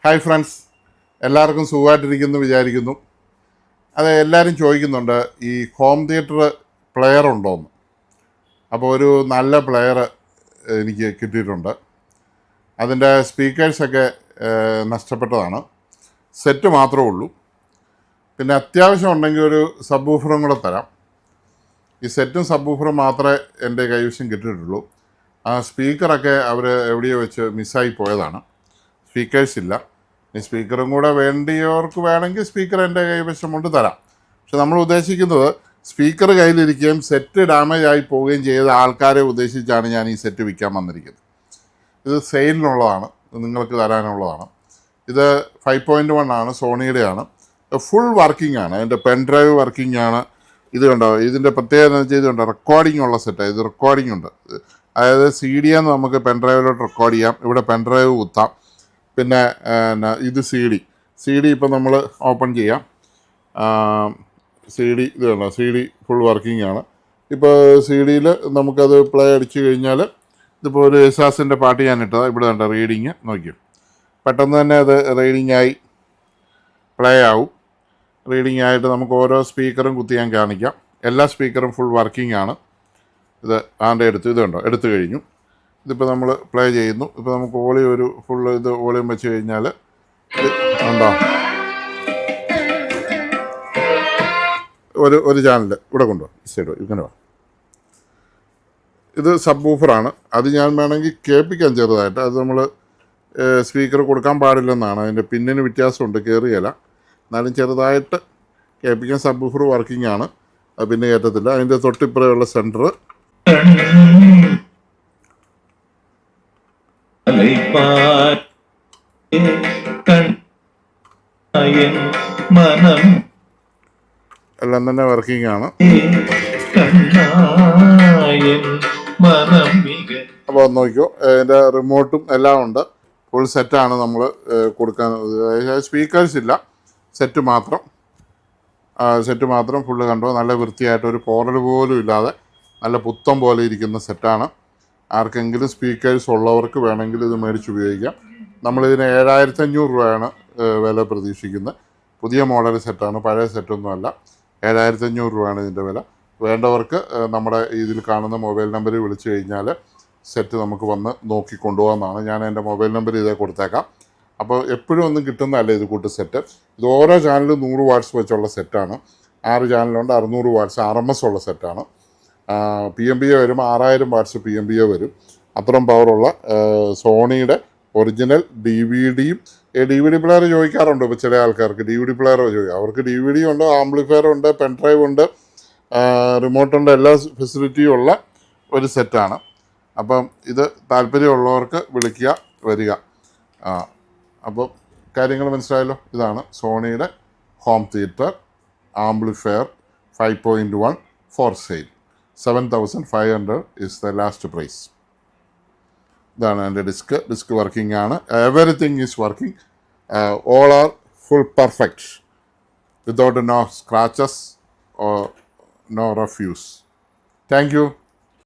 Hi friends, എല്ലാവർക്കും സുഖമായിട്ടിരിക്കുന്നു വിചാരിക്കുന്നു. അത് എല്ലാവരും ചോദിക്കുന്നുണ്ട്, ഈ ഹോം തിയേറ്റർ പ്ലെയർ ഉണ്ടോയെന്ന്. അപ്പോൾ ഒരു നല്ല പ്ലെയർ എനിക്ക് കിട്ടിയിട്ടുണ്ട്. അതിൻ്റെ സ്പീക്കേഴ്സൊക്കെ നഷ്ടപ്പെട്ടതാണ്. സെറ്റ് മാത്രമേ ഉള്ളൂ. പിന്നെ അത്യാവശ്യം ഉണ്ടെങ്കിൽ ഒരു സബ് വൂഫറും കൂടെ തരാം. ഈ സെറ്റും സബ് വൂഫറും മാത്രമേ എൻ്റെ കൈവശം കിട്ടിയിട്ടുള്ളൂ. ആ സ്പീക്കറൊക്കെ അവർ എവിടെയോ വെച്ച് മിസ്സായി പോയതാണ്. സ്പീക്കേഴ്സ് ഇല്ല. ഈ സ്പീക്കറും കൂടെ വേണ്ടിയവർക്ക് വേണമെങ്കിൽ സ്പീക്കർ എൻ്റെ കൈവശം കൊണ്ട് തരാം. പക്ഷെ നമ്മൾ ഉദ്ദേശിക്കുന്നത് സ്പീക്കർ കയ്യിലിരിക്കുകയും സെറ്റ് ഡാമേജ് ആയി പോവുകയും ചെയ്ത ആൾക്കാരെ ഉദ്ദേശിച്ചാണ് ഞാൻ ഈ സെറ്റ് വിൽക്കാൻ വന്നിരിക്കുന്നത്. ഇത് സെയിലിനുള്ളതാണ്, നിങ്ങൾക്ക് തരാനുള്ളതാണ്. ഇത് 5.1 ആണ്, സോണിയുടെയാണ്. ഫുൾ വർക്കിംഗ് ആണ്, അതിൻ്റെ പെൻ ഡ്രൈവ് വർക്കിംഗ് ആണ്. ഇത് കണ്ടോ, ഇതിൻ്റെ പ്രത്യേകത എന്ന് വെച്ചാൽ ഇത് കണ്ടോ, റെക്കോർഡിംഗ് ഉള്ള സെറ്റാണ്. ഇത് റെക്കോർഡിംഗ് ഉണ്ട്. അതായത് CD എന്ന് നമുക്ക് പെൻ ഡ്രൈവിലോട്ട് റെക്കോർഡ് ചെയ്യാം. ഇവിടെ പെൻ ഡ്രൈവ് കുത്താം. പിന്നെ ഇത് സി ഡി ഇപ്പം നമ്മൾ ഓപ്പൺ ചെയ്യാം. CD ഇത് കണ്ടോ, CD ഫുൾ വർക്കിംഗ് ആണ്. ഇപ്പോൾ CD നമുക്കത് പ്ലേ അടിച്ചു കഴിഞ്ഞാൽ, ഇതിപ്പോൾ ഒരു യേശുദാസിൻ്റെ പാട്ട് ഞാൻ ഇട്ടതാണ്. ഇവിടെ കണ്ടോ റീഡിങ് നോക്കിയോ, പെട്ടെന്ന് തന്നെ അത് റീഡിങ് ആയി പ്ലേ ആവും. റീഡിങ് ആയിട്ട് നമുക്ക് ഓരോ സ്പീക്കറും കുത്തി ഞാൻ കാണിക്കാം. എല്ലാ സ്പീക്കറും ഫുൾ വർക്കിംഗ് ആണ്. ഇത് ഇത് കണ്ടോ, എടുത്തു കഴിഞ്ഞു. ഇതിപ്പോൾ നമ്മൾ പ്ലേ ചെയ്യുന്നു. ഇപ്പോൾ നമുക്ക് വോളിയം ഒരു ഫുള്ള് ഇത് വോളിയം വെച്ച് കഴിഞ്ഞാൽ ഉണ്ടോ, ഒരു ചാനൽ ഇവിടെ കൊണ്ടുപോകാം. സൈഡ് ഇങ്ങനെ വാ. ഇത് സബ് വൂഫറാണ്. അത് ഞാൻ വേണമെങ്കിൽ കേൾപ്പിക്കാം ചെറുതായിട്ട്. അത് നമ്മൾ സ്പീക്കർ കൊടുക്കാൻ പാടില്ലെന്നാണ്. അതിൻ്റെ പിന്നിന് വ്യത്യാസമുണ്ട്, കയറിയല്ല. എന്നാലും ചെറുതായിട്ട് കേൾപ്പിക്കാൻ. സബ് വൂഫർ വർക്കിംഗ് ആണ്. അത് പിന്നെ കയറ്റത്തില്ല. അതിൻ്റെ തൊട്ടിപ്പുറയുള്ള സെൻറ്റർ എല്ലാം തന്നെ വർക്കിംഗ് ആണ്. അപ്പോൾ നോക്കിയോ, അതിൻ്റെ റിമോട്ടും എല്ലാം ഉണ്ട്. ഫുൾ സെറ്റാണ് നമ്മൾ കൊടുക്കാൻ. സ്പീക്കേഴ്സ് ഇല്ല, സെറ്റ് മാത്രം ഫുള്ള് കണ്ടോ. നല്ല വൃത്തിയായിട്ട് ഒരു പോറൽ പോലും ഇല്ലാതെ നല്ല പുത്തം പോലെ ഇരിക്കുന്ന സെറ്റാണ്. ആർക്കെങ്കിലും സ്പീക്കേഴ്സ് ഉള്ളവർക്ക് വേണമെങ്കിൽ ഇത് മേടിച്ച് ഉപയോഗിക്കാം. നമ്മളിതിന് 7500 രൂപയാണ് വില പ്രതീക്ഷിക്കുന്നത്. പുതിയ മോഡൽ സെറ്റാണ്, പഴയ സെറ്റൊന്നുമല്ല. 7500 രൂപയാണ് ഇതിൻ്റെ വില. വേണ്ടവർക്ക് നമ്മുടെ ഇതിൽ കാണുന്ന മൊബൈൽ നമ്പറിൽ വിളിച്ചു കഴിഞ്ഞാൽ സെറ്റ് നമുക്ക് വന്ന് നോക്കി കൊണ്ടുപോകാമെന്നാണ്. ഞാൻ എൻ്റെ മൊബൈൽ നമ്പർ ഇതേ കൊടുത്തേക്കാം. അപ്പോൾ എപ്പോഴും ഒന്നും കിട്ടുന്നതല്ല ഇത് കൂട്ട് സെറ്റ്. ഇത് ഓരോ ചാനലും 100 വാട്ട്സ് വെച്ചുള്ള സെറ്റാണ്. 6 ചാനലുണ്ട്. 600 വാട്ട്സ് RMS ഉള്ള സെറ്റാണ്. PMBA വരുമ്പോൾ 6000 വാട്ട്സ് PMBA വരും. അത്രയും പവറുള്ള സോണിയുടെ ഒറിജിനൽ DVD പ്ലെയർ ചോദിക്കാറുണ്ട്. ഇപ്പോൾ ചില ആൾക്കാർക്ക് DVD പ്ലെയർ ചോദിക്കും. അവർക്ക് DVD ഉണ്ട്, ആംപ്ലിഫയർ ഉണ്ട്, പെൻ ഡ്രൈവ് ഉണ്ട്, റിമോട്ടുണ്ട്, എല്ലാ ഫെസിലിറ്റിയും ഉള്ള ഒരു സെറ്റാണ്. അപ്പം ഇത് താല്പര്യമുള്ളവർക്ക് വിളിക്കുക, വരിക. അപ്പോൾ കാര്യങ്ങൾ മനസ്സിലായല്ലോ. ഇതാണ് സോണിയുടെ home theatre amplifier 5.1 for sale. 7500 is the last price. ഇതാണ് എൻ്റെ ഡിസ്ക് വർക്കിംഗ് ആണ്. Everything is working. All are full perfect without no scratches or no refuse. Thank U.